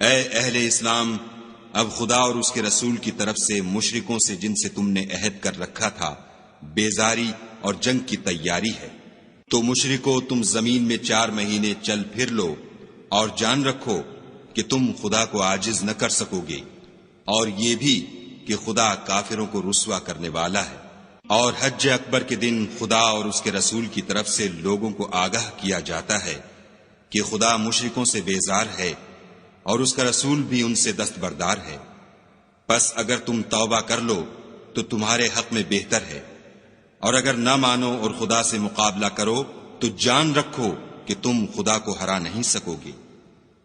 اے اہل اسلام، اب خدا اور اس کے رسول کی طرف سے مشرکوں سے جن سے تم نے عہد کر رکھا تھا بیزاری اور جنگ کی تیاری ہے۔ تو مشرکو، تم زمین میں 4 مہینے چل پھر لو اور جان رکھو کہ تم خدا کو عاجز نہ کر سکو گے، اور یہ بھی کہ خدا کافروں کو رسوا کرنے والا ہے۔ اور حج اکبر کے دن خدا اور اس کے رسول کی طرف سے لوگوں کو آگاہ کیا جاتا ہے کہ خدا مشرکوں سے بیزار ہے اور اس کا رسول بھی ان سے دستبردار ہے۔ پس اگر تم توبہ کر لو تو تمہارے حق میں بہتر ہے، اور اگر نہ مانو اور خدا سے مقابلہ کرو تو جان رکھو کہ تم خدا کو ہرا نہیں سکو گے۔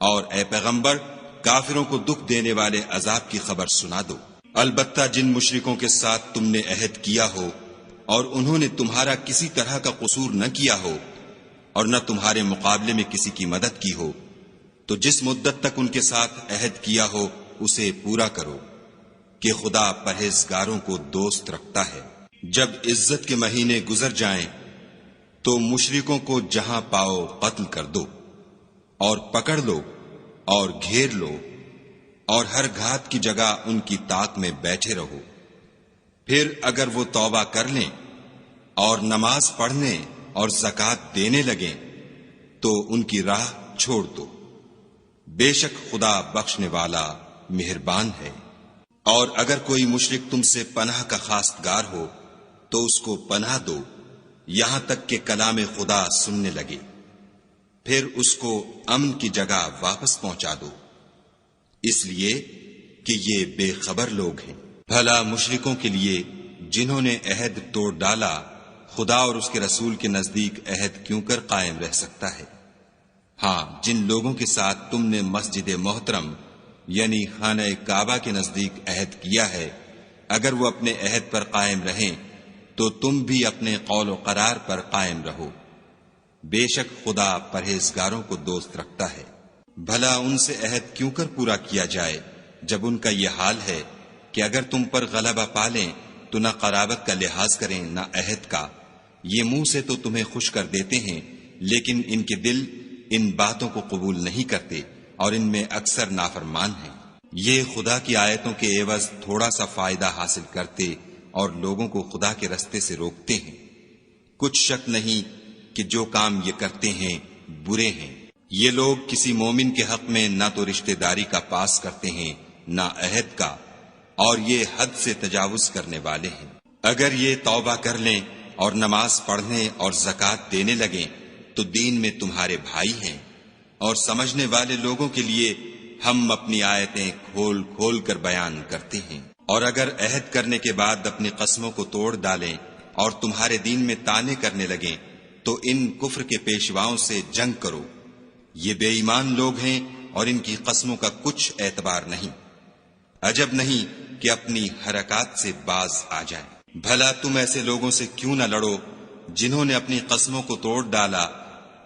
اور اے پیغمبر، کافروں کو دکھ دینے والے عذاب کی خبر سنا دو۔ البتہ جن مشرکوں کے ساتھ تم نے عہد کیا ہو اور انہوں نے تمہارا کسی طرح کا قصور نہ کیا ہو اور نہ تمہارے مقابلے میں کسی کی مدد کی ہو، تو جس مدت تک ان کے ساتھ عہد کیا ہو اسے پورا کرو، کہ خدا پرہیزگاروں کو دوست رکھتا ہے۔ جب عزت کے مہینے گزر جائیں تو مشرکوں کو جہاں پاؤ قتل کر دو، اور پکڑ لو اور گھیر لو، اور ہر گھات کی جگہ ان کی طاق میں بیٹھے رہو۔ پھر اگر وہ توبہ کر لیں اور نماز پڑھنے اور زکوٰۃ دینے لگیں تو ان کی راہ چھوڑ دو، بے شک خدا بخشنے والا مہربان ہے۔ اور اگر کوئی مشرک تم سے پناہ کا خواستگار ہو تو اس کو پناہ دو یہاں تک کہ کلام خدا سننے لگے، پھر اس کو امن کی جگہ واپس پہنچا دو، اس لیے کہ یہ بے خبر لوگ ہیں۔ بھلا مشرکوں کے لیے جنہوں نے عہد توڑ ڈالا خدا اور اس کے رسول کے نزدیک عہد کیوں کر قائم رہ سکتا ہے؟ ہاں، جن لوگوں کے ساتھ تم نے مسجد محترم یعنی خانہ کعبہ کے نزدیک عہد کیا ہے، اگر وہ اپنے عہد پر قائم رہیں تو تم بھی اپنے قول و قرار پر قائم رہو، بے شک خدا پرہیزگاروں کو دوست رکھتا ہے۔ بھلا ان سے عہد کیوں کر پورا کیا جائے جب ان کا یہ حال ہے کہ اگر تم پر غلبہ پالیں تو نہ قرابت کا لحاظ کریں نہ عہد کا۔ یہ منہ سے تو تمہیں خوش کر دیتے ہیں لیکن ان کے دل ان باتوں کو قبول نہیں کرتے اور ان میں اکثر نافرمان ہیں۔ یہ خدا کی آیتوں کے عوض تھوڑا سا فائدہ حاصل کرتے اور لوگوں کو خدا کے رستے سے روکتے ہیں۔ کچھ شک نہیں کہ جو کام یہ کرتے ہیں برے ہیں۔ یہ لوگ کسی مومن کے حق میں نہ تو رشتہ داری کا پاس کرتے ہیں نہ عہد کا، اور یہ حد سے تجاوز کرنے والے ہیں۔ اگر یہ توبہ کر لیں اور نماز پڑھنے اور زکوٰۃ دینے لگیں تو دین میں تمہارے بھائی ہیں، اور سمجھنے والے لوگوں کے لیے ہم اپنی آیتیں کھول کھول کر بیان کرتے ہیں۔ اور اگر عہد کرنے کے بعد اپنی قسموں کو توڑ ڈالیں اور تمہارے دین میں طعنے کرنے لگیں تو ان کفر کے پیشواؤں سے جنگ کرو، یہ بے ایمان لوگ ہیں اور ان کی قسموں کا کچھ اعتبار نہیں۔ عجب نہیں کہ اپنی حرکات سے باز آ جائیں۔ بھلا تم ایسے لوگوں سے کیوں نہ لڑو جنہوں نے اپنی قسموں کو توڑ ڈالا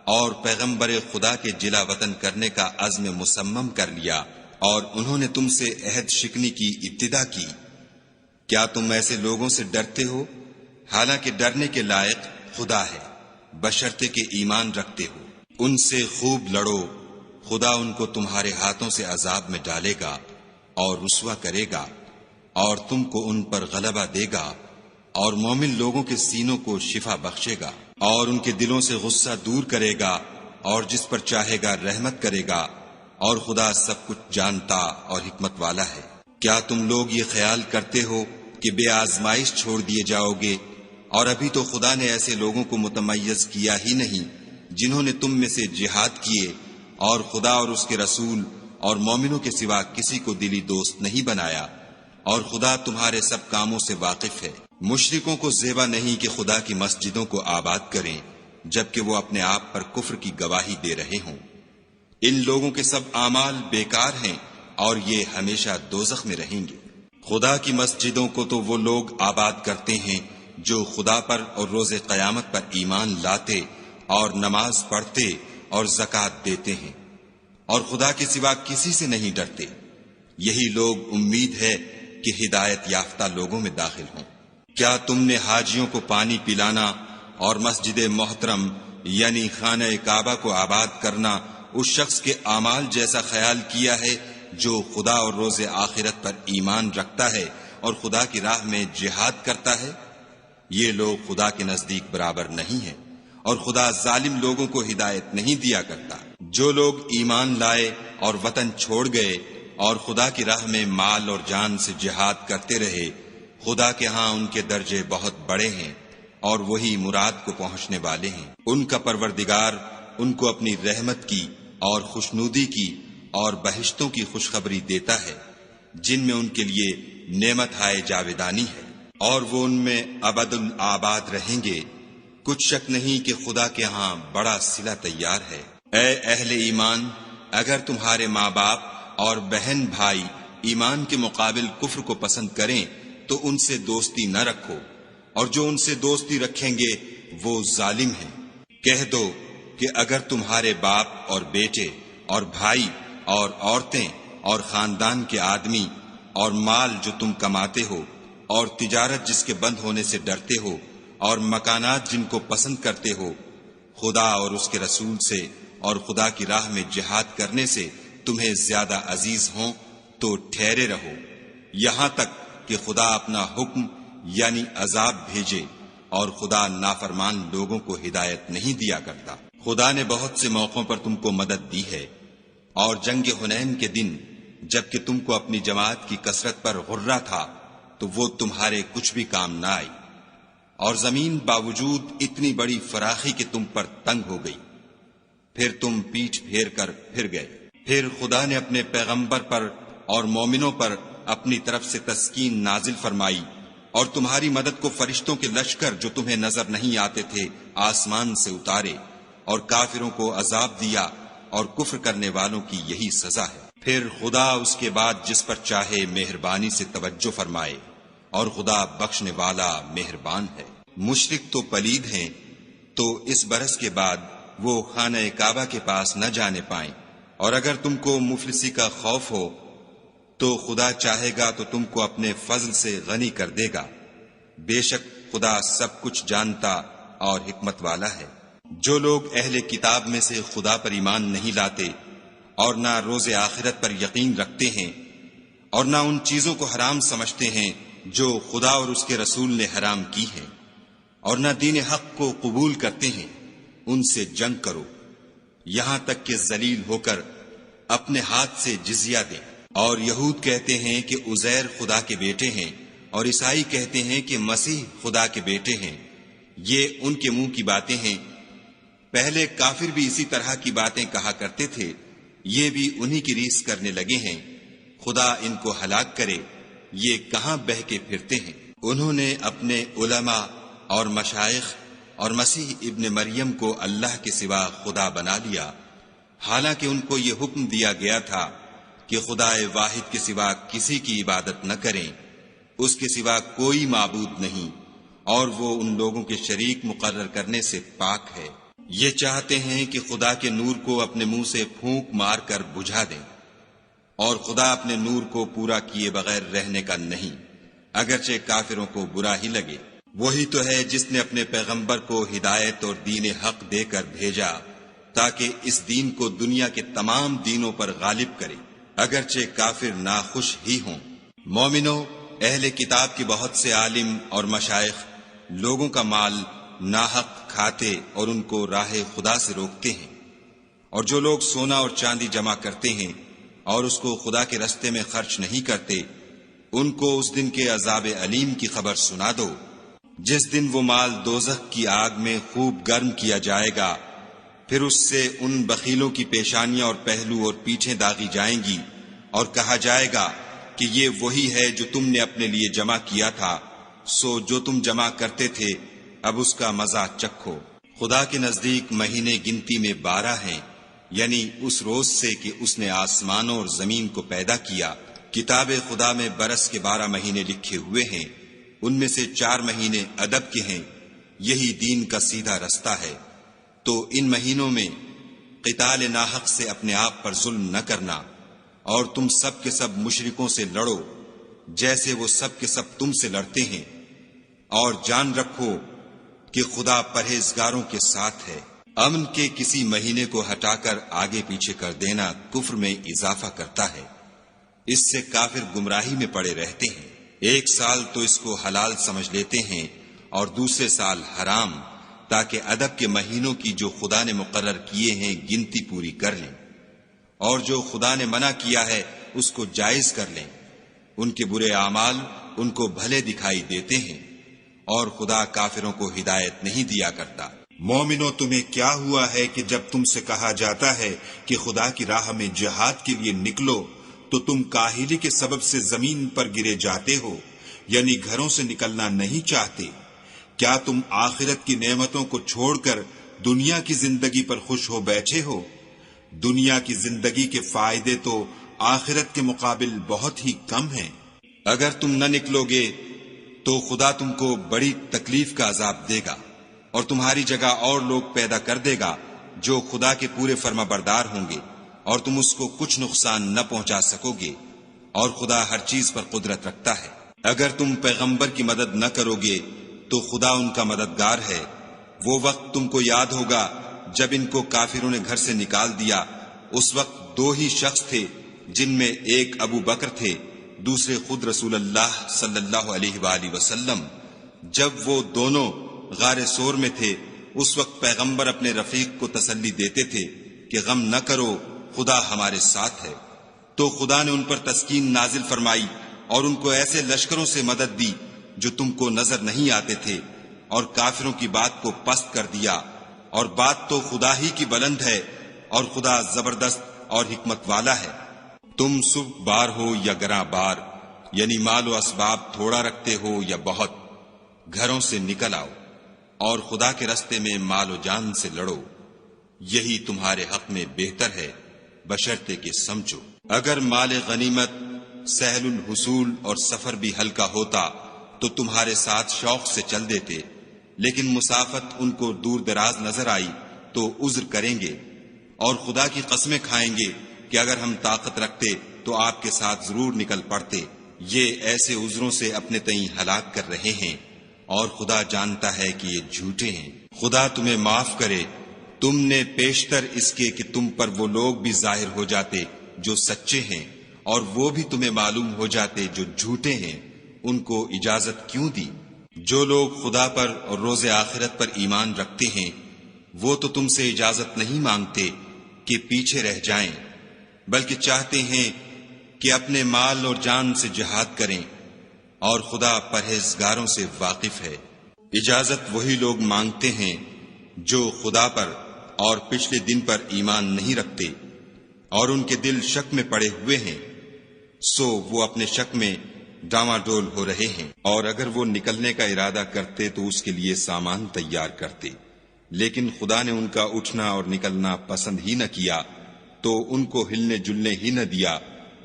اور پیغمبر خدا کے جلا وطن کرنے کا عزم مصمم کر لیا، اور انہوں نے تم سے عہد شکنی کی ابتدا کی۔ کیا تم ایسے لوگوں سے ڈرتے ہو؟ حالانکہ ڈرنے کے لائق خدا ہے، بشرطے کہ ایمان رکھتے ہو۔ ان سے خوب لڑو، خدا ان کو تمہارے ہاتھوں سے عذاب میں ڈالے گا اور رسوا کرے گا، اور تم کو ان پر غلبہ دے گا، اور مومن لوگوں کے سینوں کو شفا بخشے گا، اور ان کے دلوں سے غصہ دور کرے گا، اور جس پر چاہے گا رحمت کرے گا، اور خدا سب کچھ جانتا اور حکمت والا ہے۔ کیا تم لوگ یہ خیال کرتے ہو کہ بے آزمائش چھوڑ دیے جاؤ گے؟ اور ابھی تو خدا نے ایسے لوگوں کو متمیز کیا ہی نہیں جنہوں نے تم میں سے جہاد کیے اور خدا اور اس کے رسول اور مومنوں کے سوا کسی کو دلی دوست نہیں بنایا، اور خدا تمہارے سب کاموں سے واقف ہے۔ مشرکوں کو زیبا نہیں کہ خدا کی مسجدوں کو آباد کریں جبکہ وہ اپنے آپ پر کفر کی گواہی دے رہے ہوں۔ ان لوگوں کے سب اعمال بیکار ہیں اور یہ ہمیشہ دوزخ میں رہیں گے۔ خدا کی مسجدوں کو تو وہ لوگ آباد کرتے ہیں جو خدا پر اور روز قیامت پر ایمان لاتے اور نماز پڑھتے اور زکوٰۃ دیتے ہیں، اور خدا کے سوا کسی سے نہیں ڈرتے۔ یہی لوگ امید ہے کہ ہدایت یافتہ لوگوں میں داخل ہوں۔ کیا تم نے حاجیوں کو پانی پلانا اور مسجد محترم یعنی خانہ کعبہ کو آباد کرنا اس شخص کے اعمال جیسا خیال کیا ہے جو خدا اور روز آخرت پر ایمان رکھتا ہے اور خدا کی راہ میں جہاد کرتا ہے، یہ لوگ خدا کے نزدیک برابر نہیں ہیں، اور خدا ظالم لوگوں کو ہدایت نہیں دیا کرتا۔ جو لوگ ایمان لائے اور وطن چھوڑ گئے اور خدا کی راہ میں مال اور جان سے جہاد کرتے رہے، خدا کے ہاں ان کے درجے بہت بڑے ہیں اور وہی مراد کو پہنچنے والے ہیں۔ ان کا پروردگار ان کو اپنی رحمت کی اور خوشنودی کی اور بہشتوں کی خوشخبری دیتا ہے، جن میں ان کے لیے نعمت ہائے جاویدانی ہے، اور وہ ان میں ابد الآباد رہیں گے۔ کچھ شک نہیں کہ خدا کے ہاں بڑا صلہ تیار ہے۔ اے اہل ایمان، اگر تمہارے ماں باپ اور بہن بھائی ایمان کے مقابل کفر کو پسند کریں تو ان سے دوستی نہ رکھو، اور جو ان سے دوستی رکھیں گے وہ ظالم ہیں۔ کہہ دو کہ اگر تمہارے باپ اور بیٹے اور بھائی اور عورتیں اور خاندان کے آدمی اور مال جو تم کماتے ہو اور تجارت جس کے بند ہونے سے ڈرتے ہو اور مکانات جن کو پسند کرتے ہو، خدا اور اس کے رسول سے اور خدا کی راہ میں جہاد کرنے سے تمہیں زیادہ عزیز ہوں تو ٹھہرے رہو، یہاں تک کہ خدا اپنا حکم یعنی عذاب بھیجے، اور خدا نافرمان لوگوں کو ہدایت نہیں دیا کرتا۔ خدا نے بہت سے موقعوں پر تم کو مدد دی ہے، اور جنگ حنین کے دن جبکہ تم کو اپنی جماعت کی کثرت پر غرہ تھا تو وہ تمہارے کچھ بھی کام نہ آئی، اور زمین باوجود اتنی بڑی فراخی کہ تم پر تنگ ہو گئی، پھر تم پیٹھ پھیر کر پھر گئے۔ پھر خدا نے اپنے پیغمبر پر اور مومنوں پر اپنی طرف سے تسکین نازل فرمائی، اور تمہاری مدد کو فرشتوں کے لشکر جو تمہیں نظر نہیں آتے تھے آسمان سے اتارے، اور کافروں کو عذاب دیا، اور کفر کرنے والوں کی یہی سزا ہے۔ پھر خدا اس کے بعد جس پر چاہے مہربانی سے توجہ فرمائے، اور خدا بخشنے والا مہربان ہے۔ مشرک تو پلید ہیں، تو اس برس کے بعد وہ خانہ کعبہ کے پاس نہ جانے پائیں، اور اگر تم کو مفلسی کا خوف ہو تو خدا چاہے گا تو تم کو اپنے فضل سے غنی کر دے گا، بے شک خدا سب کچھ جانتا اور حکمت والا ہے۔ جو لوگ اہل کتاب میں سے خدا پر ایمان نہیں لاتے اور نہ روز آخرت پر یقین رکھتے ہیں، اور نہ ان چیزوں کو حرام سمجھتے ہیں جو خدا اور اس کے رسول نے حرام کی ہیں، اور نہ دین حق کو قبول کرتے ہیں، ان سے جنگ کرو یہاں تک کہ ذلیل ہو کر اپنے ہاتھ سے جزیہ دیں۔ اور یہود کہتے ہیں کہ عزیر خدا کے بیٹے ہیں، اور عیسائی کہتے ہیں کہ مسیح خدا کے بیٹے ہیں، یہ ان کے منہ کی باتیں ہیں۔ پہلے کافر بھی اسی طرح کی باتیں کہا کرتے تھے، یہ بھی انہی کی ریس کرنے لگے ہیں۔ خدا ان کو ہلاک کرے، یہ کہاں بہہ کے پھرتے ہیں۔ انہوں نے اپنے علماء اور مشائخ اور مسیح ابن مریم کو اللہ کے سوا خدا بنا لیا، حالانکہ ان کو یہ حکم دیا گیا تھا کہ خدا واحد کے سوا کسی کی عبادت نہ کریں، اس کے سوا کوئی معبود نہیں، اور وہ ان لوگوں کے شریک مقرر کرنے سے پاک ہے۔ یہ چاہتے ہیں کہ خدا کے نور کو اپنے منہ سے پھونک مار کر بجھا دیں، اور خدا اپنے نور کو پورا کیے بغیر رہنے کا نہیں، اگرچہ کافروں کو برا ہی لگے۔ وہی تو ہے جس نے اپنے پیغمبر کو ہدایت اور دین حق دے کر بھیجا تاکہ اس دین کو دنیا کے تمام دینوں پر غالب کرے، اگرچہ کافر ناخوش ہی ہوں۔ مومنو، اہل کتاب کے بہت سے عالم اور مشائخ لوگوں کا مال ناحق کھاتے اور ان کو راہ خدا سے روکتے ہیں، اور جو لوگ سونا اور چاندی جمع کرتے ہیں اور اس کو خدا کے رستے میں خرچ نہیں کرتے، ان کو اس دن کے عذاب علیم کی خبر سنا دو، جس دن وہ مال دوزخ کی آگ میں خوب گرم کیا جائے گا، پھر اس سے ان بخیلوں کی پیشانیاں اور پہلو اور پیٹھیں داغی جائیں گی، اور کہا جائے گا کہ یہ وہی ہے جو تم نے اپنے لیے جمع کیا تھا، سو جو تم جمع کرتے تھے اب اس کا مزہ چکھو۔ خدا کے نزدیک مہینے گنتی میں 12 ہیں، یعنی اس روز سے کہ اس نے آسمانوں اور زمین کو پیدا کیا۔ کتاب خدا میں برس کے 12 مہینے لکھے ہوئے ہیں، ان میں سے 4 مہینے ادب کے ہیں، یہی دین کا سیدھا رستہ ہے۔ تو ان مہینوں میں قتال ناحق سے اپنے آپ پر ظلم نہ کرنا، اور تم سب کے سب مشرکوں سے لڑو جیسے وہ سب کے سب تم سے لڑتے ہیں، اور جان رکھو کہ خدا پرہیزگاروں کے ساتھ ہے۔ امن کے کسی مہینے کو ہٹا کر آگے پیچھے کر دینا کفر میں اضافہ کرتا ہے، اس سے کافر گمراہی میں پڑے رہتے ہیں۔ ایک سال تو اس کو حلال سمجھ لیتے ہیں اور دوسرے سال حرام، تاکہ ادب کے مہینوں کی جو خدا نے مقرر کیے ہیں گنتی پوری کر لیں، اور جو خدا نے منع کیا ہے اس کو جائز کر لیں۔ ان کے برے اعمال ان کو بھلے دکھائی دیتے ہیں، اور خدا کافروں کو ہدایت نہیں دیا کرتا۔ مومنو، تمہیں کیا ہوا ہے کہ جب تم سے کہا جاتا ہے کہ خدا کی راہ میں جہاد کے لیے نکلو تو تم کاہلی کے سبب سے زمین پر گرے جاتے ہو، یعنی گھروں سے نکلنا نہیں چاہتے؟ کیا تم آخرت کی نعمتوں کو چھوڑ کر دنیا کی زندگی پر خوش ہو بیٹھے ہو؟ دنیا کی زندگی کے فائدے تو آخرت کے مقابل بہت ہی کم ہیں۔ اگر تم نہ نکلو گے تو خدا تم کو بڑی تکلیف کا عذاب دے گا، اور تمہاری جگہ اور لوگ پیدا کر دے گا جو خدا کے پورے فرما بردار ہوں گے، اور تم اس کو کچھ نقصان نہ پہنچا سکو گے، اور خدا ہر چیز پر قدرت رکھتا ہے۔ اگر تم پیغمبر کی مدد نہ کرو گے تو خدا ان کا مددگار ہے۔ وہ وقت تم کو یاد ہوگا جب ان کو کافروں نے گھر سے نکال دیا، اس وقت دو ہی شخص تھے، جن میں ایک ابو بکر تھے، دوسرے خود رسول اللہ صلی اللہ علیہ وآلہ وسلم۔ جب وہ دونوں غار سور میں تھے، اس وقت پیغمبر اپنے رفیق کو تسلی دیتے تھے کہ غم نہ کرو، خدا ہمارے ساتھ ہے۔ تو خدا نے ان پر تسکین نازل فرمائی اور ان کو ایسے لشکروں سے مدد دی جو تم کو نظر نہیں آتے تھے، اور کافروں کی بات کو پست کر دیا۔ اور بات تو خدا ہی کی بلند ہے، اور خدا زبردست اور حکمت والا ہے۔ تم صبح بار ہو یا گراں بار، یعنی مال و اسباب تھوڑا رکھتے ہو یا بہت، گھروں سے نکل آؤ اور خدا کے رستے میں مال و جان سے لڑو، یہی تمہارے حق میں بہتر ہے، بشرطے کہ سمجھو۔ اگر مال غنیمت سہل الحصول اور سفر بھی ہلکا ہوتا تو تمہارے ساتھ شوق سے چل دیتے، لیکن مسافت ان کو دور دراز نظر آئی تو عذر کریں گے، اور خدا کی قسمیں کھائیں گے کہ اگر ہم طاقت رکھتے تو آپ کے ساتھ ضرور نکل پڑتے۔ یہ ایسے عذروں سے اپنے تئیں ہلاک کر رہے ہیں، اور خدا جانتا ہے کہ یہ جھوٹے ہیں۔ خدا تمہیں معاف کرے، تم نے پیشتر اس کے کہ تم پر وہ لوگ بھی ظاہر ہو جاتے جو سچے ہیں، اور وہ بھی تمہیں معلوم ہو جاتے جو جھوٹے ہیں، ان کو اجازت کیوں دی؟ جو لوگ خدا پر اور روز آخرت پر ایمان رکھتے ہیں وہ تو تم سے اجازت نہیں مانگتے کہ پیچھے رہ جائیں، بلکہ چاہتے ہیں کہ اپنے مال اور جان سے جہاد کریں، اور خدا پرہیزگاروں سے واقف ہے۔ اجازت وہی لوگ مانگتے ہیں جو خدا پر اور پچھلے دن پر ایمان نہیں رکھتے، اور ان کے دل شک میں پڑے ہوئے ہیں، سو وہ اپنے شک میں ڈاواڈول ہو رہے ہیں۔ اور اگر وہ نکلنے کا ارادہ کرتے تو اس کے لیے سامان تیار کرتے، لیکن خدا نے ان کا اٹھنا اور نکلنا پسند ہی نہ کیا، تو ان کو ہلنے جلنے ہی نہ دیا،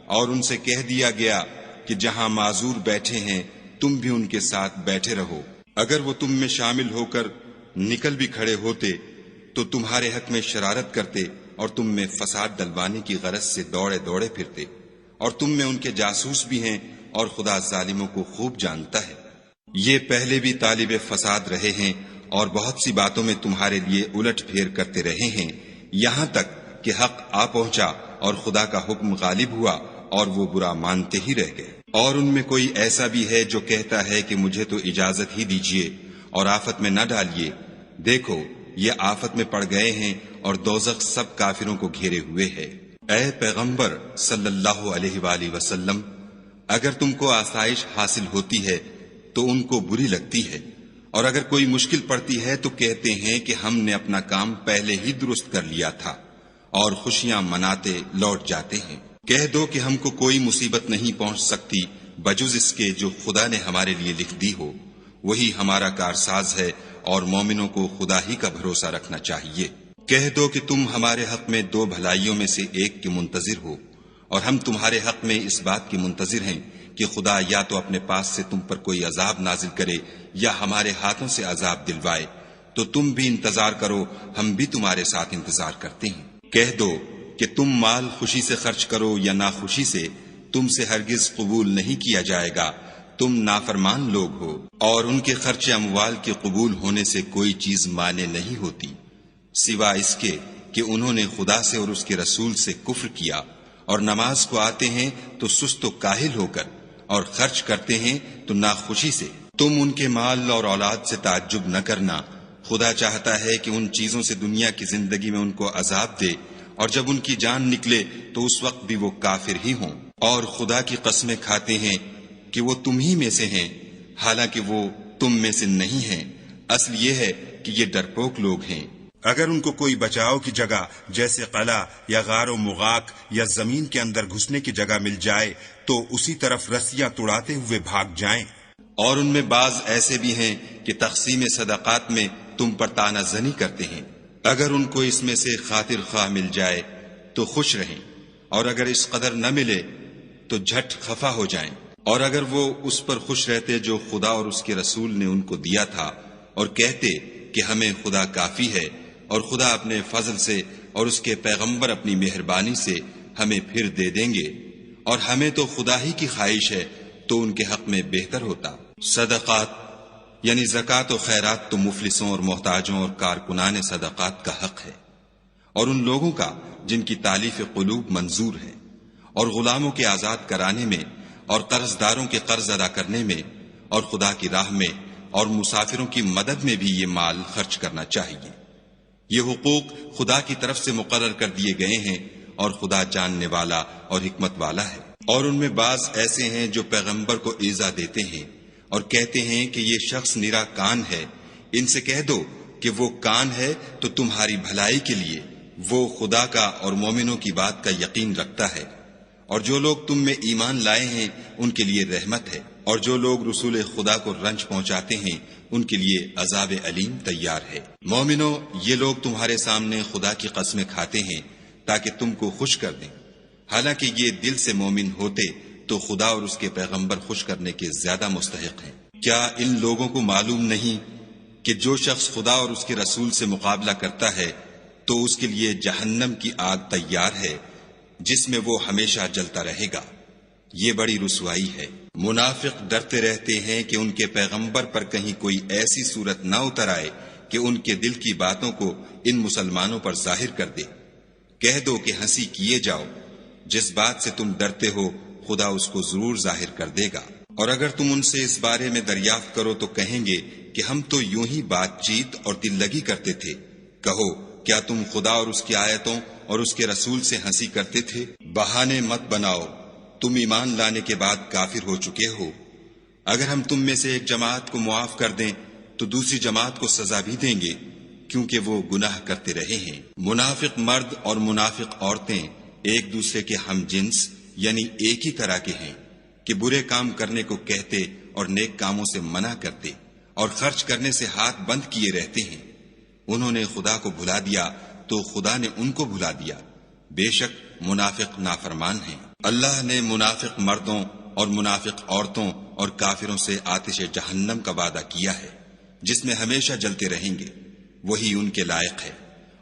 اور ان سے کہہ دیا گیا کہ جہاں معذور بیٹھے ہیں تم بھی ان کے ساتھ بیٹھے رہو۔ اگر وہ تم میں شامل ہو کر نکل بھی کھڑے ہوتے تو تمہارے حق میں شرارت کرتے اور تم میں فساد ڈلوانے کی غرض سے دوڑے دوڑے پھرتے، اور تم میں ان کے جاسوس بھی ہیں، اور خدا ظالموں کو خوب جانتا ہے۔ یہ پہلے بھی طالب فساد رہے ہیں اور بہت سی باتوں میں تمہارے لیے الٹ پھیر کرتے رہے ہیں، یہاں تک کہ حق آ پہنچا اور خدا کا حکم غالب ہوا اور وہ برا مانتے ہی رہ گئے۔ اور ان میں کوئی ایسا بھی ہے جو کہتا ہے کہ مجھے تو اجازت ہی دیجیے اور آفت میں نہ ڈالیے، دیکھو یہ آفت میں پڑ گئے ہیں اور دوزخ سب کافروں کو گھیرے ہوئے ہے۔ اے پیغمبر صلی اللہ علیہ وآلہ وسلم، اگر تم کو آسائش حاصل ہوتی ہے تو ان کو بری لگتی ہے، اور اگر کوئی مشکل پڑتی ہے تو کہتے ہیں کہ ہم نے اپنا کام پہلے ہی درست کر لیا تھا، اور خوشیاں مناتے لوٹ جاتے ہیں۔ کہہ دو کہ ہم کو کوئی مصیبت نہیں پہنچ سکتی بجز اس کے جو خدا نے ہمارے لیے لکھ دی ہو، وہی ہمارا کارساز ہے، اور مومنوں کو خدا ہی کا بھروسہ رکھنا چاہیے۔ کہہ دو کہ تم ہمارے حق میں دو بھلائیوں میں سے ایک کے منتظر ہو، اور ہم تمہارے حق میں اس بات کی منتظر ہیں کہ خدا یا تو اپنے پاس سے تم پر کوئی عذاب نازل کرے یا ہمارے ہاتھوں سے عذاب دلوائے، تو تم بھی انتظار کرو، ہم بھی تمہارے ساتھ انتظار کرتے ہیں۔ کہہ دو کہ تم مال خوشی سے خرچ کرو یا ناخوشی سے، تم سے ہرگز قبول نہیں کیا جائے گا، تم نافرمان لوگ ہو، اور ان کے خرچ اموال کے قبول ہونے سے کوئی چیز مانے نہیں ہوتی، سوا اس کے کہ انہوں نے خدا سے اور اس کے رسول سے کفر کیا، اور نماز کو آتے ہیں تو سست و کاہل ہو کر، اور خرچ کرتے ہیں تو ناخوشی سے۔ تم ان کے مال اور اولاد سے تعجب نہ کرنا، خدا چاہتا ہے کہ ان چیزوں سے دنیا کی زندگی میں ان کو عذاب دے، اور جب ان کی جان نکلے تو اس وقت بھی وہ کافر ہی ہوں، اور خدا کی قسمیں کھاتے ہیں کہ وہ تم ہی میں سے ہیں، حالانکہ وہ تم میں سے نہیں ہیں۔ اصل یہ ہے کہ یہ ڈرپوک لوگ ہیں۔ اگر ان کو کوئی بچاؤ کی جگہ جیسے قلعہ یا غار و مغاق یا زمین کے اندر گھسنے کی جگہ مل جائے تو اسی طرف رسیاں توڑاتے ہوئے بھاگ جائیں۔ اور ان میں بعض ایسے بھی ہیں کہ تقسیم صدقات میں تم پر طعنہ زنی کرتے ہیں۔ اگر ان کو اس میں سے خاطر خواہ مل جائے تو خوش رہیں، اور اگر اس قدر نہ ملے تو جھٹ خفا ہو جائیں۔ اور اگر وہ اس پر خوش رہتے جو خدا اور اس کے رسول نے ان کو دیا تھا، اور کہتے کہ ہمیں خدا کافی ہے، اور خدا اپنے فضل سے اور اس کے پیغمبر اپنی مہربانی سے ہمیں پھر دے دیں گے، اور ہمیں تو خدا ہی کی خواہش ہے، تو ان کے حق میں بہتر ہوتا۔ صدقات یعنی زکوٰۃ و خیرات تو مفلسوں اور محتاجوں اور کارکنان صدقات کا حق ہے، اور ان لوگوں کا جن کی تالیف قلوب منظور ہے، اور غلاموں کے آزاد کرانے میں، اور قرض داروں کے قرض ادا کرنے میں، اور خدا کی راہ میں اور مسافروں کی مدد میں بھی یہ مال خرچ کرنا چاہیے۔ یہ حقوق خدا کی طرف سے مقرر کر دیے گئے ہیں، اور خدا جاننے والا اور حکمت والا ہے۔ اور ان میں بعض ایسے ہیں جو پیغمبر کو ایذا دیتے ہیں اور کہتے ہیں کہ یہ شخص نرا کان ہے۔ ان سے کہہ دو کہ وہ کان ہے تو تمہاری بھلائی کے لیے، وہ خدا کا اور مومنوں کی بات کا یقین رکھتا ہے، اور جو لوگ تم میں ایمان لائے ہیں ان کے لیے رحمت ہے، اور جو لوگ رسول خدا کو رنج پہنچاتے ہیں ان کے لیے عذاب علیم تیار ہے۔ مومنو، یہ لوگ تمہارے سامنے خدا کی قسمیں کھاتے ہیں تاکہ تم کو خوش کر دیں، حالانکہ یہ دل سے مومن ہوتے تو خدا اور اس کے پیغمبر خوش کرنے کے زیادہ مستحق ہیں۔ کیا ان لوگوں کو معلوم نہیں کہ جو شخص خدا اور اس کے رسول سے مقابلہ کرتا ہے تو اس کے لیے جہنم کی آگ تیار ہے جس میں وہ ہمیشہ جلتا رہے گا؟ یہ بڑی رسوائی ہے۔ منافق ڈرتے رہتے ہیں کہ ان کے پیغمبر پر کہیں کوئی ایسی صورت نہ اتر آئے کہ ان کے دل کی باتوں کو ان مسلمانوں پر ظاہر کر دے۔ کہہ دو کہ ہنسی کیے جاؤ، جس بات سے تم ڈرتے ہو خدا اس کو ضرور ظاہر کر دے گا۔ اور اگر تم ان سے اس بارے میں دریافت کرو تو کہیں گے کہ ہم تو یوں ہی بات چیت اور دل لگی کرتے تھے۔ کہو، کیا تم خدا اور اس کی آیتوں اور اس کے رسول سے ہنسی کرتے تھے؟ بہانے مت بناؤ، تم ایمان لانے کے بعد کافر ہو چکے ہو۔ اگر ہم تم میں سے ایک جماعت کو معاف کر دیں تو دوسری جماعت کو سزا بھی دیں گے، کیونکہ وہ گناہ کرتے رہے ہیں۔ منافق مرد اور منافق عورتیں ایک دوسرے کے ہم جنس یعنی ایک ہی طرح کے ہیں کہ برے کام کرنے کو کہتے اور نیک کاموں سے منع کرتے، اور خرچ کرنے سے ہاتھ بند کیے رہتے ہیں۔ انہوں نے خدا کو بھلا دیا تو خدا نے ان کو بھلا دیا، بے شک منافق نافرمان ہیں۔ اللہ نے منافق مردوں اور منافق عورتوں اور کافروں سے آتش جہنم کا وعدہ کیا ہے جس میں ہمیشہ جلتے رہیں گے، وہی ان کے لائق ہے،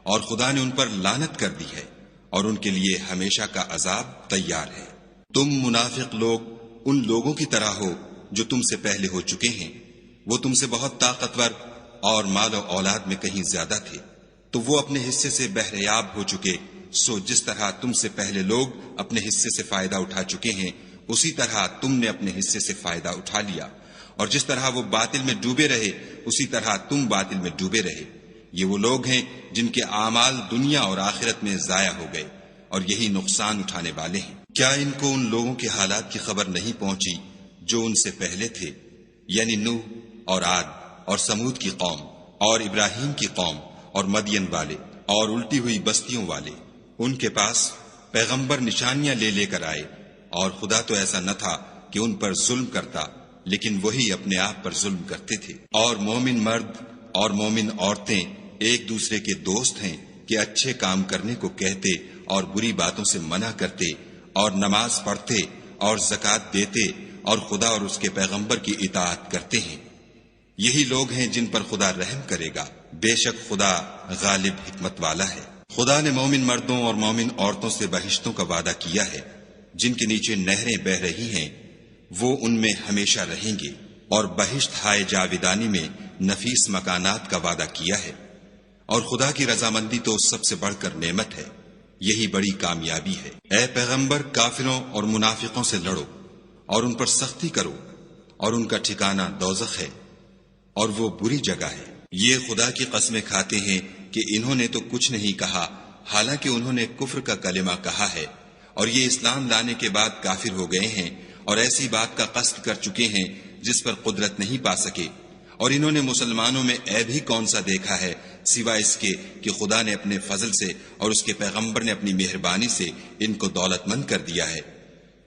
اور خدا نے ان پر لعنت کر دی ہے اور ان کے لیے ہمیشہ کا عذاب تیار ہے۔ تم منافق لوگ ان لوگوں کی طرح ہو جو تم سے پہلے ہو چکے ہیں، وہ تم سے بہت طاقتور اور مال و اولاد میں کہیں زیادہ تھے، تو وہ اپنے حصے سے بہریاب ہو چکے۔ سو جس طرح تم سے پہلے لوگ اپنے حصے سے فائدہ اٹھا چکے ہیں، اسی طرح تم نے اپنے حصے سے فائدہ اٹھا لیا، اور جس طرح وہ باطل میں ڈوبے رہے اسی طرح تم باطل میں ڈوبے رہے۔ یہ وہ لوگ ہیں جن کے اعمال دنیا اور آخرت میں ضائع ہو گئے، اور یہی نقصان اٹھانے والے ہیں۔ کیا ان کو ان لوگوں کے حالات کی خبر نہیں پہنچی جو ان سے پہلے تھے، یعنی نوح اور عاد اور سمود کی قوم، اور ابراہیم کی قوم، اور مدین والے، اور الٹی ہوئی بستیوں والے؟ ان کے پاس پیغمبر نشانیاں لے لے کر آئے، اور خدا تو ایسا نہ تھا کہ ان پر ظلم کرتا، لیکن وہی اپنے آپ پر ظلم کرتے تھے۔ اور مومن مرد اور مومن عورتیں ایک دوسرے کے دوست ہیں کہ اچھے کام کرنے کو کہتے اور بری باتوں سے منع کرتے، اور نماز پڑھتے اور زکوٰۃ دیتے، اور خدا اور اس کے پیغمبر کی اطاعت کرتے ہیں۔ یہی لوگ ہیں جن پر خدا رحم کرے گا، بے شک خدا غالب حکمت والا ہے۔ خدا نے مومن مردوں اور مومن عورتوں سے بہشتوں کا وعدہ کیا ہے جن کے نیچے نہریں بہہ رہی ہیں، وہ ان میں ہمیشہ رہیں گے، اور بہشت ہائے جاویدانی میں نفیس مکانات کا وعدہ کیا ہے، اور خدا کی رضامندی تو سب سے بڑھ کر نعمت ہے۔ یہی بڑی کامیابی ہے۔ اے پیغمبر، کافروں اور منافقوں سے لڑو اور ان پر سختی کرو، اور ان کا ٹھکانہ دوزخ ہے اور وہ بری جگہ ہے۔ یہ خدا کی قسمیں کھاتے ہیں کہ انہوں نے تو کچھ نہیں کہا، حالانکہ انہوں نے کفر کا کلمہ کہا ہے، اور یہ اسلام لانے کے بعد کافر ہو گئے ہیں اور ایسی بات کا قصد کر چکے ہیں جس پر قدرت نہیں پا سکے۔ اور انہوں نے مسلمانوں میں عیب ہی کون سا دیکھا ہے سوائے اس کے کہ خدا نے اپنے فضل سے اور اس کے پیغمبر نے اپنی مہربانی سے ان کو دولت مند کر دیا ہے۔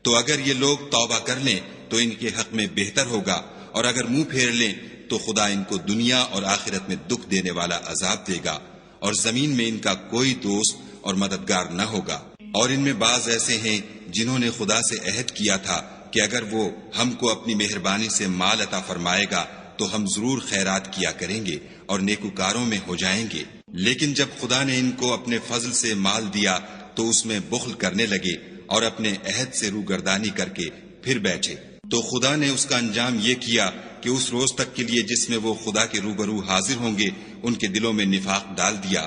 تو اگر یہ لوگ توبہ کر لیں تو ان کے حق میں بہتر ہوگا، اور اگر منہ پھیر لیں تو خدا ان کو دنیا اور آخرت میں دکھ دینے والا عذاب دے گا، اور زمین میں ان کا کوئی دوست اور مددگار نہ ہوگا۔ اور ان میں بعض ایسے ہیں جنہوں نے خدا سے عہد کیا تھا کہ اگر وہ ہم کو اپنی مہربانی سے مال عطا فرمائے گا تو ہم ضرور خیرات کیا کریں گے اور نیکوکاروں میں ہو جائیں گے، لیکن جب خدا نے ان کو اپنے فضل سے مال دیا تو اس میں بخل کرنے لگے اور اپنے عہد سے روگردانی کر کے پھر بیٹھے۔ تو خدا نے اس کا انجام یہ کیا کہ اس روز تک کے لیے جس میں وہ خدا کے روبرو حاضر ہوں گے ان کے دلوں میں نفاق ڈال دیا،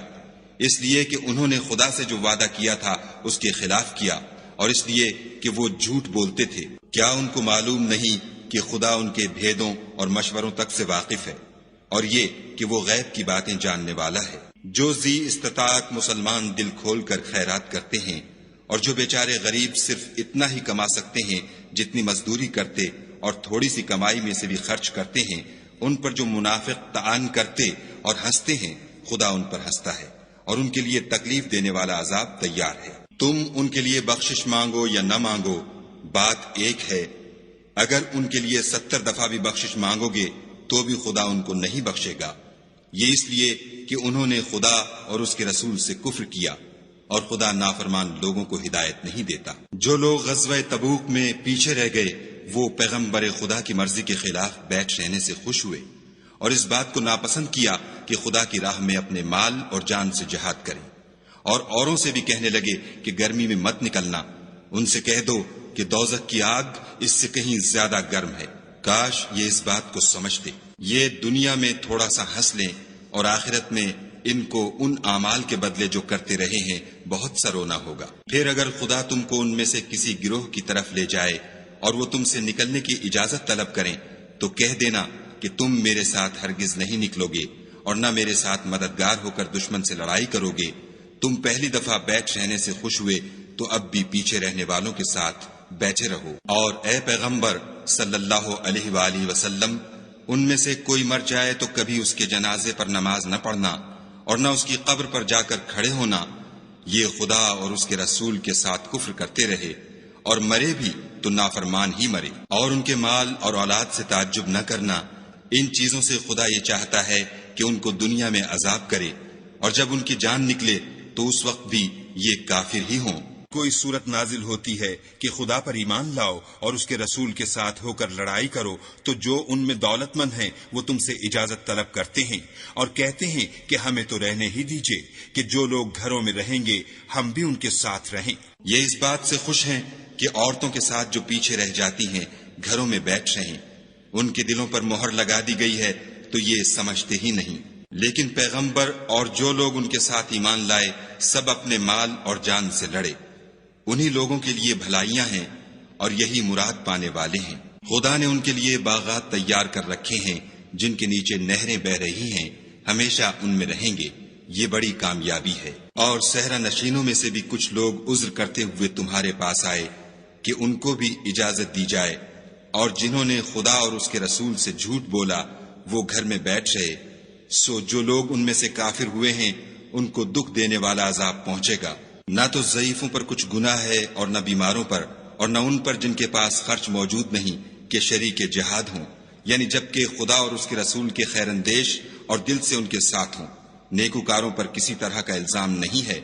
اس لیے کہ انہوں نے خدا سے جو وعدہ کیا تھا اس کے خلاف کیا، اور اس لیے کہ وہ جھوٹ بولتے تھے۔ کیا ان کو معلوم نہیں کہ خدا ان کے بھیدوں اور مشوروں تک سے واقف ہے، اور یہ کہ وہ غیب کی باتیں جاننے والا ہے۔ جو ذی استطاعت مسلمان دل کھول کر خیرات کرتے ہیں، اور جو بیچارے غریب صرف اتنا ہی کما سکتے ہیں جتنی مزدوری کرتے اور تھوڑی سی کمائی میں سے بھی خرچ کرتے ہیں، ان پر جو منافق طعن کرتے اور ہنستے ہیں، خدا ان پر ہنستا ہے اور ان کے لیے تکلیف دینے والا عذاب تیار ہے۔ تم ان کے لیے بخشش مانگو یا نہ مانگو، بات ایک ہے۔ اگر ان کے لیے 70 دفعہ بھی بخشش مانگو گے تو بھی خدا ان کو نہیں بخشے گا، یہ اس لیے کہ انہوں نے خدا اور اس کے رسول سے کفر کیا، اور خدا نافرمان لوگوں کو ہدایت نہیں دیتا۔ جو لوگ غزوہ تبوک میں پیچھے رہ گئے وہ پیغمبر خدا کی مرضی کے خلاف بیٹھ رہنے سے خوش ہوئے، اور اس بات کو ناپسند کیا کہ خدا کی راہ میں اپنے مال اور جان سے جہاد کریں، اور اوروں سے بھی کہنے لگے کہ گرمی میں مت نکلنا۔ ان سے کہہ دو کہ دوزخ کی آگ اس سے کہیں زیادہ گرم ہے، کاش یہ اس بات کو سمجھتے۔ یہ دنیا میں تھوڑا سا ہنس لیں اور آخرت میں ان کو ان اعمال کے بدلے جو کرتے رہے ہیں بہت سا رونا ہوگا۔ پھر اگر خدا تم کو ان میں سے کسی گروہ کی طرف لے جائے اور وہ تم سے نکلنے کی اجازت طلب کریں تو کہہ دینا کہ تم میرے ساتھ ہرگز نہیں نکلو گے اور نہ میرے ساتھ مددگار ہو کر دشمن سے لڑائی کرو گے۔ تم پہلی دفعہ بیٹھ رہنے سے خوش ہوئے تو اب بھی پیچھے رہنے والوں کے ساتھ بیٹھے رہو۔ اور اے پیغمبر صلی اللہ علیہ وآلہ وسلم، ان میں سے کوئی مر جائے تو کبھی اس کے جنازے پر نماز نہ پڑھنا اور نہ اس کی قبر پر جا کر کھڑے ہونا۔ یہ خدا اور اس کے رسول کے ساتھ کفر کرتے رہے اور مرے بھی تو نافرمان ہی مرے۔ اور ان کے مال اور اولاد سے تعجب نہ کرنا، ان چیزوں سے خدا یہ چاہتا ہے کہ ان کو دنیا میں عذاب کرے، اور جب ان کی جان نکلے تو اس وقت بھی یہ کافر ہی ہوں۔ کوئی صورت نازل ہوتی ہے کہ خدا پر ایمان لاؤ اور اس کے رسول کے ساتھ ہو کر لڑائی کرو تو جو ان میں دولت مند ہیں وہ تم سے اجازت طلب کرتے ہیں اور کہتے ہیں کہ ہمیں تو رہنے ہی دیجئے کہ جو لوگ گھروں میں رہیں گے ہم بھی ان کے ساتھ رہیں۔ یہ اس بات سے خوش ہیں کہ عورتوں کے ساتھ جو پیچھے رہ جاتی ہیں گھروں میں بیٹھ رہیں، ان کے دلوں پر مہر لگا دی گئی ہے تو یہ سمجھتے ہی نہیں۔ لیکن پیغمبر اور جو لوگ ان کے ساتھ ایمان لائے سب اپنے مال اور جان سے لڑے، انہی لوگوں کے لیے بھلائیاں ہیں اور یہی مراد پانے والے ہیں۔ خدا نے ان کے لیے باغات تیار کر رکھے ہیں جن کے نیچے نہریں بہ رہی ہیں، ہمیشہ ان میں رہیں گے، یہ بڑی کامیابی ہے۔ اور صحرا نشینوں میں سے بھی کچھ لوگ عذر کرتے ہوئے تمہارے پاس آئے کہ ان کو بھی اجازت دی جائے، اور جنہوں نے خدا اور اس کے رسول سے جھوٹ بولا وہ گھر میں بیٹھ رہے، سو جو لوگ ان میں سے کافر ہوئے ہیں ان کو دکھ دینے والا عذاب پہنچے گا۔ نہ تو ضعیفوں پر کچھ گناہ ہے اور نہ بیماروں پر، اور نہ ان پر جن کے پاس خرچ موجود نہیں کہ شریک جہاد ہوں، یعنی جبکہ خدا اور اس کے رسول کے خیر اندیش اور دل سے ان کے ساتھ ہوں۔ نیکوکاروں پر کسی طرح کا الزام نہیں ہے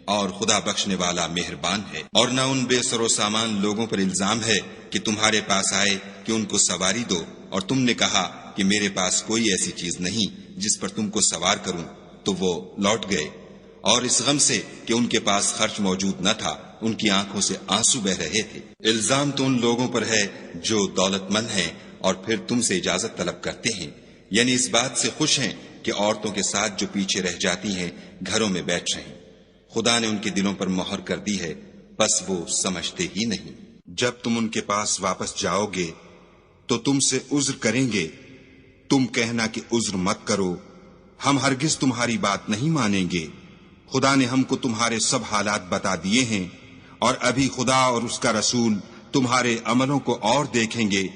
اور خدا بخشنے والا مہربان ہے۔ اور نہ ان بے سر و سامان لوگوں پر الزام ہے کہ تمہارے پاس آئے کہ ان کو سواری دو اور تم نے کہا کہ میرے پاس کوئی ایسی چیز نہیں جس پر تم کو سوار کروں، تو وہ لوٹ گئے، اور اس غم سے کہ ان کے پاس خرچ موجود نہ تھا ان کی آنکھوں سے آنسو بہ رہے تھے۔ الزام تو ان لوگوں پر ہے جو دولت مند ہیں اور پھر تم سے اجازت طلب کرتے ہیں، یعنی اس بات سے خوش ہیں کہ عورتوں کے ساتھ جو پیچھے رہ جاتی ہیں گھروں میں بیٹھ رہیں۔ خدا نے ان کے دلوں پر مہر کر دی ہے، بس وہ سمجھتے ہی نہیں۔ جب تم ان کے پاس واپس جاؤ گے تو تم سے عذر کریں گے، تم کہنا کہ عذر مت کرو، ہم ہرگز تمہاری بات نہیں مانیں گے۔ خدا نے ہم کو تمہارے سب حالات بتا دیے ہیں، اور ابھی خدا اور اس کا رسول تمہارے عملوں کو اور دیکھیں گے،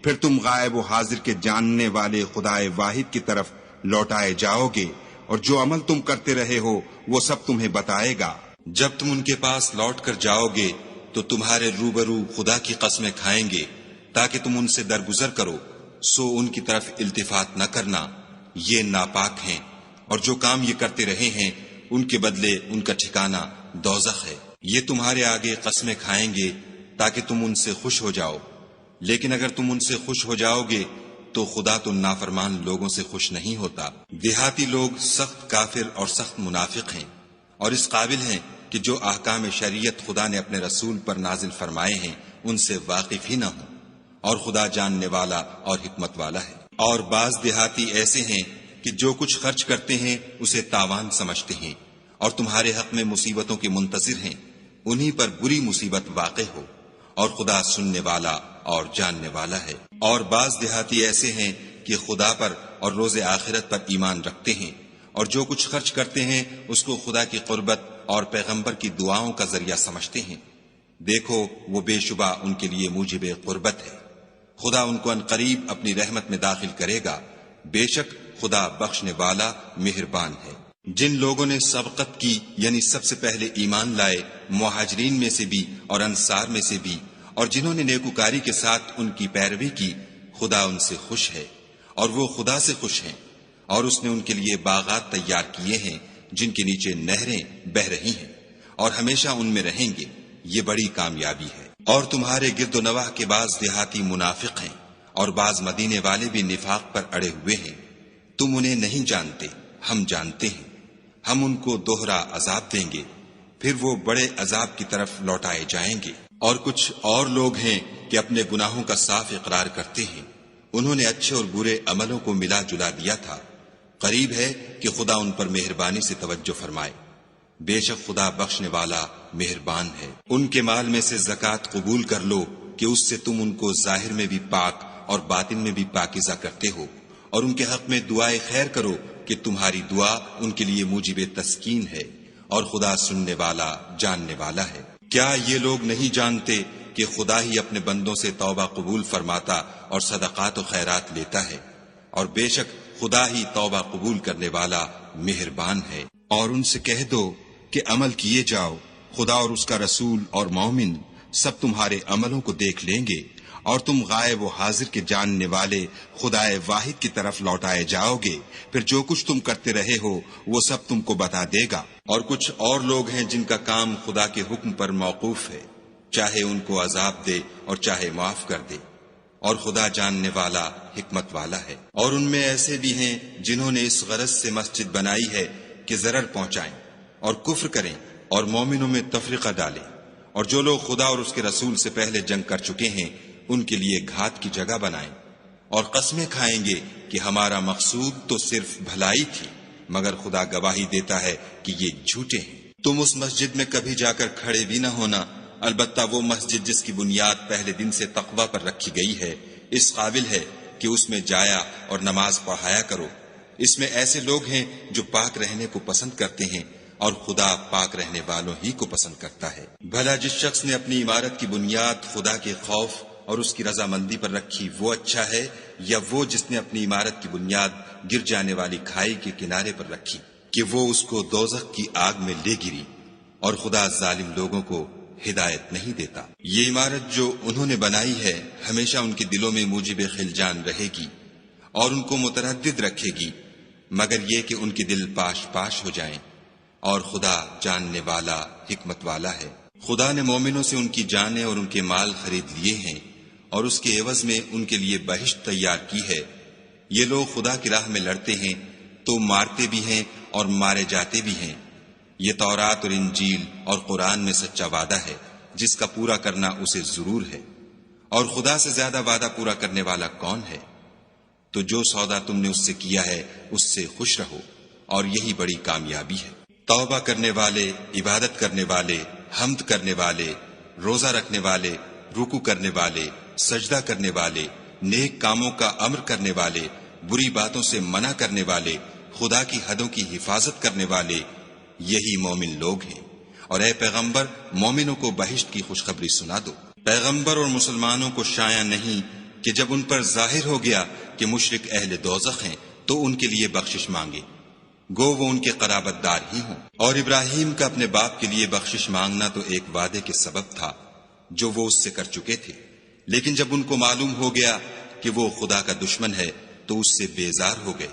پھر تم غائب و حاضر کے جاننے والے خدائے واحد کی طرف لوٹائے جاؤ گے، اور جو عمل تم کرتے رہے ہو وہ سب تمہیں بتائے گا۔ جب تم ان کے پاس لوٹ کر جاؤ گے تو تمہارے روبرو خدا کی قسمیں کھائیں گے تاکہ تم ان سے درگزر کرو، سو ان کی طرف التفات نہ کرنا، یہ ناپاک ہیں، اور جو کام یہ کرتے رہے ہیں ان کے بدلے ان کا ٹھکانہ دوزخ ہے۔ یہ تمہارے آگے قسمیں کھائیں گے تاکہ تم ان سے خوش ہو جاؤ، لیکن اگر تم ان سے خوش ہو جاؤ گے تو خدا تو نافرمان لوگوں سے خوش نہیں ہوتا۔ دیہاتی لوگ سخت کافر اور سخت منافق ہیں، اور اس قابل ہیں کہ جو احکام شریعت خدا نے اپنے رسول پر نازل فرمائے ہیں ان سے واقف ہی نہ ہوں، اور خدا جاننے والا اور حکمت والا ہے۔ اور بعض دیہاتی ایسے ہیں کہ جو کچھ خرچ کرتے ہیں اسے تاوان سمجھتے ہیں، اور تمہارے حق میں مصیبتوں کے منتظر ہیں، انہی پر بری مصیبت واقع ہو، اور خدا سننے والا اور جاننے والا ہے۔ اور بعض دیہاتی ایسے ہیں کہ خدا پر اور روز آخرت پر ایمان رکھتے ہیں، اور جو کچھ خرچ کرتے ہیں اس کو خدا کی قربت اور پیغمبر کی دعاؤں کا ذریعہ سمجھتے ہیں۔ دیکھو وہ بے شبہ ان کے لیے موجب قربت ہے، خدا ان کو عنقریب اپنی رحمت میں داخل کرے گا، بے شک خدا بخشنے والا مہربان ہے۔ جن لوگوں نے سبقت کی یعنی سب سے پہلے ایمان لائے، مہاجرین میں سے بھی اور انصار میں سے بھی، اور جنہوں نے نیکوکاری کے ساتھ ان کی پیروی کی، خدا ان سے خوش ہے اور وہ خدا سے خوش ہیں، اور اس نے ان کے لیے باغات تیار کیے ہیں جن کے نیچے نہریں بہہ رہی ہیں، اور ہمیشہ ان میں رہیں گے، یہ بڑی کامیابی ہے۔ اور تمہارے گرد و نواح کے بعض دیہاتی منافق ہیں، اور بعض مدینے والے بھی نفاق پر اڑے ہوئے ہیں، تم انہیں نہیں جانتے، ہم جانتے ہیں، ہم ان کو دوہرا عذاب دیں گے، پھر وہ بڑے عذاب کی طرف لوٹائے جائیں گے۔ اور کچھ اور لوگ ہیں کہ اپنے گناہوں کا صاف اقرار کرتے ہیں، انہوں نے اچھے اور برے عملوں کو ملا جلا دیا تھا، قریب ہے کہ خدا ان پر مہربانی سے توجہ فرمائے، بے شک خدا بخشنے والا مہربان ہے۔ ان کے مال میں سے زکوٰۃ قبول کر لو کہ اس سے تم ان کو ظاہر میں بھی پاک اور باطن میں بھی پاکیزہ کرتے ہو، اور ان کے حق میں دعائے خیر کرو کہ تمہاری دعا ان کے لیے موجب تسکین ہے، اور خدا سننے والا جاننے والا ہے۔ کیا یہ لوگ نہیں جانتے کہ خدا ہی اپنے بندوں سے توبہ قبول فرماتا اور صدقات و خیرات لیتا ہے، اور بے شک خدا ہی توبہ قبول کرنے والا مہربان ہے۔ اور ان سے کہہ دو کہ عمل کیے جاؤ، خدا اور اس کا رسول اور مومن سب تمہارے عملوں کو دیکھ لیں گے، اور تم غائب و حاضر کے جاننے والے خدائے واحد کی طرف لوٹائے جاؤ گے، پھر جو کچھ تم کرتے رہے ہو وہ سب تم کو بتا دے گا۔ اور کچھ اور لوگ ہیں جن کا کام خدا کے حکم پر موقوف ہے، چاہے ان کو عذاب دے اور چاہے معاف کر دے، اور خدا جاننے والا حکمت والا ہے۔ اور ان میں ایسے بھی ہیں جنہوں نے اس غرض سے مسجد بنائی ہے کہ ضرر پہنچائیں اور کفر کریں اور مومنوں میں تفرقہ ڈالیں، اور جو لوگ خدا اور اس کے رسول سے پہلے جنگ کر چکے ہیں ان کے لیے گھات کی جگہ بنائیں، اور قسمیں کھائیں گے کہ ہمارا مقصود تو صرف بھلائی تھی، مگر خدا گواہی دیتا ہے کہ یہ جھوٹے ہیں۔ تم اس مسجد میں کبھی جا کر کھڑے بھی نہ ہونا، البتہ وہ مسجد جس کی بنیاد پہلے دن سے تقوی پر رکھی گئی ہے اس قابل ہے کہ اس میں جایا اور نماز پڑھایا کرو۔ اس میں ایسے لوگ ہیں جو پاک رہنے کو پسند کرتے ہیں، اور خدا پاک رہنے والوں ہی کو پسند کرتا ہے۔ بھلا جس شخص نے اپنی عمارت کی بنیاد خدا کے خوف اور اس کی رضامندی پر رکھی وہ اچھا ہے، یا وہ جس نے اپنی عمارت کی بنیاد گر جانے والی کھائی کے کنارے پر رکھی کہ وہ اس کو دوزخ کی آگ میں لے گری، اور خدا ظالم لوگوں کو ہدایت نہیں دیتا۔ یہ عمارت جو انہوں نے بنائی ہے ہمیشہ ان کے دلوں میں موجب خلجان رہے گی اور ان کو متردد رکھے گی، مگر یہ کہ ان کے دل پاش پاش ہو جائیں، اور خدا جاننے والا حکمت والا ہے۔ خدا نے مومنوں سے ان کی جانیں اور ان کے مال خرید لیے ہیں، اور اس کے عوض میں ان کے لیے بہشت تیار کی ہے۔ یہ لوگ خدا کی راہ میں لڑتے ہیں تو مارتے بھی ہیں اور مارے جاتے بھی ہیں۔ یہ تورات اور انجیل اور قرآن میں سچا وعدہ ہے جس کا پورا کرنا اسے ضرور ہے، اور خدا سے زیادہ وعدہ پورا کرنے والا کون ہے؟ تو جو سودا تم نے اس سے کیا ہے اس سے خوش رہو، اور یہی بڑی کامیابی ہے۔ توبہ کرنے والے، عبادت کرنے والے، حمد کرنے والے، روزہ رکھنے والے، رکوع کرنے والے، سجدہ کرنے والے، نیک کاموں کا امر کرنے والے، بری باتوں سے منع کرنے والے، خدا کی حدوں کی حفاظت کرنے والے، یہی مومن لوگ ہیں۔ اور اے پیغمبر، مومنوں کو بہشت کی خوشخبری سنا دو۔ پیغمبر اور مسلمانوں کو شایع نہیں کہ جب ان پر ظاہر ہو گیا کہ مشرک اہل دوزخ ہیں تو ان کے لیے بخشش مانگے، گو وہ ان کے قرابت دار ہی ہوں۔ اور ابراہیم کا اپنے باپ کے لیے بخشش مانگنا تو ایک وعدے کے سبب تھا جو وہ اس سے کر چکے تھے، لیکن جب ان کو معلوم ہو گیا کہ وہ خدا کا دشمن ہے تو اس سے بیزار ہو گئے۔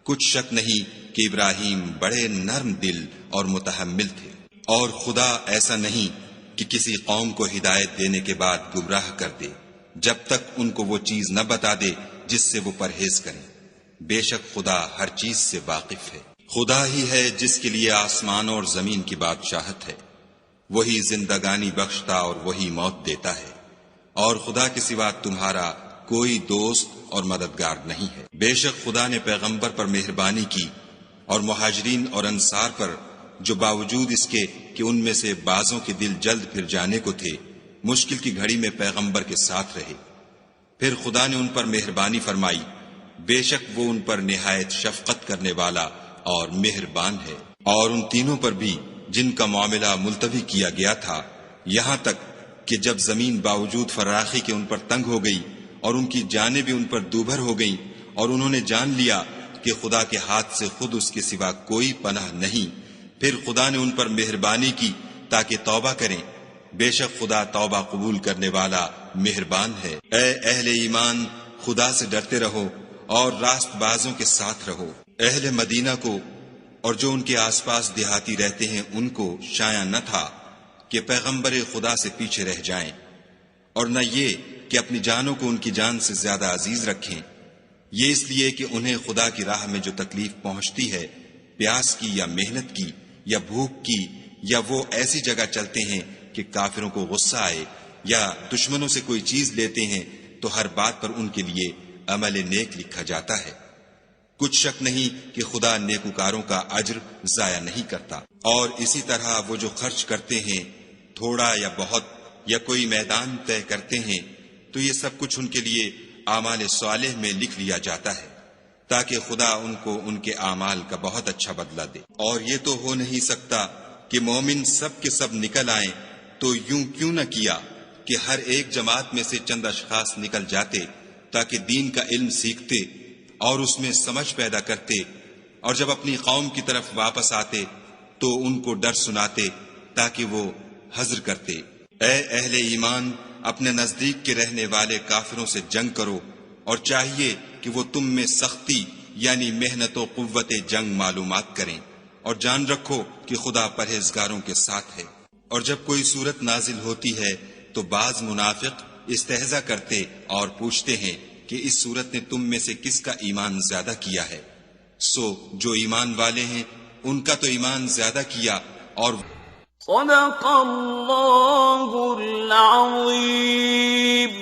کچھ شک نہیں کہ ابراہیم بڑے نرم دل اور متحمل تھے، اور خدا ایسا نہیں کہ کسی قوم کو ہدایت دینے کے بعد گمراہ کر دے جب تک ان کو وہ چیز نہ بتا دے جس سے وہ پرہیز کریں۔ بے شک خدا ہر چیز سے واقف ہے۔ خدا ہی ہے جس کے لیے آسمانوں اور زمین کی بادشاہت ہے، وہی زندگانی بخشتا اور وہی موت دیتا ہے، اور خدا کے سوا تمہارا کوئی دوست اور مددگار نہیں ہے۔ بے شک خدا نے پیغمبر پر مہربانی کی اور مہاجرین اور انصار پر، جو باوجود اس کے کہ ان میں سے بعضوں کے دل جلد پھر جانے کو تھے، مشکل کی گھڑی میں پیغمبر کے ساتھ رہے۔ پھر خدا نے ان پر مہربانی فرمائی، بے شک وہ ان پر نہایت شفقت کرنے والا اور مہربان ہے۔ اور ان تینوں پر بھی جن کا معاملہ ملتوی کیا گیا تھا، یہاں تک کہ جب زمین باوجود فراخی کے ان پر تنگ ہو گئی اور ان کی جانیں بھی ان پر دوبھر ہو گئیں، اور انہوں نے جان لیا کہ خدا کے ہاتھ سے خود اس کے سوا کوئی پناہ نہیں، پھر خدا نے ان پر مہربانی کی تاکہ توبہ کریں۔ بے شک خدا توبہ قبول کرنے والا مہربان ہے۔ اے اہل ایمان، خدا سے ڈرتے رہو اور راست بازوں کے ساتھ رہو۔ اہل مدینہ کو اور جو ان کے آس پاس دیہاتی رہتے ہیں ان کو شایع نہ تھا کہ پیغمبر خدا سے پیچھے رہ جائیں، اور نہ یہ کہ اپنی جانوں کو ان کی جان سے زیادہ عزیز رکھیں، یہ اس لیے کہ انہیں خدا کی راہ میں جو تکلیف پہنچتی ہے، پیاس کی یا محنت کی یا بھوک کی، یا وہ ایسی جگہ چلتے ہیں کہ کافروں کو غصہ آئے، یا دشمنوں سے کوئی چیز لیتے ہیں، تو ہر بات پر ان کے لیے عمل نیک لکھا جاتا ہے۔ کچھ شک نہیں کہ خدا نیکوکاروں کا اجر ضائع نہیں کرتا۔ اور اسی طرح وہ جو خرچ کرتے ہیں، تھوڑا یا بہت، یا کوئی میدان طے کرتے ہیں، تو یہ سب کچھ ان کے لیے اعمال صالح میں لکھ لیا جاتا ہے، تاکہ خدا ان کو ان کے اعمال کا بہت اچھا بدلہ دے۔ اور یہ تو ہو نہیں سکتا کہ مومن سب کے سب نکل آئیں، تو یوں کیوں نہ کیا کہ ہر ایک جماعت میں سے چند اشخاص نکل جاتے تاکہ دین کا علم سیکھتے اور اس میں سمجھ پیدا کرتے، اور جب اپنی قوم کی طرف واپس آتے تو ان کو ڈر سناتے تاکہ وہ حذر کرتے۔ اے اہل ایمان، اپنے نزدیک کے رہنے والے کافروں سے جنگ کرو، اور چاہیے کہ وہ تم میں سختی یعنی محنت و قوت جنگ معلومات کریں، اور جان رکھو کہ خدا پرہیزگاروں کے ساتھ ہے۔ اور جب کوئی صورت نازل ہوتی ہے تو بعض منافق استہزاء کرتے اور پوچھتے ہیں کہ اس صورت نے تم میں سے کس کا ایمان زیادہ کیا ہے؟ سو جو ایمان والے ہیں ان کا تو ایمان زیادہ کیا، اور صدق اللہ العظیم۔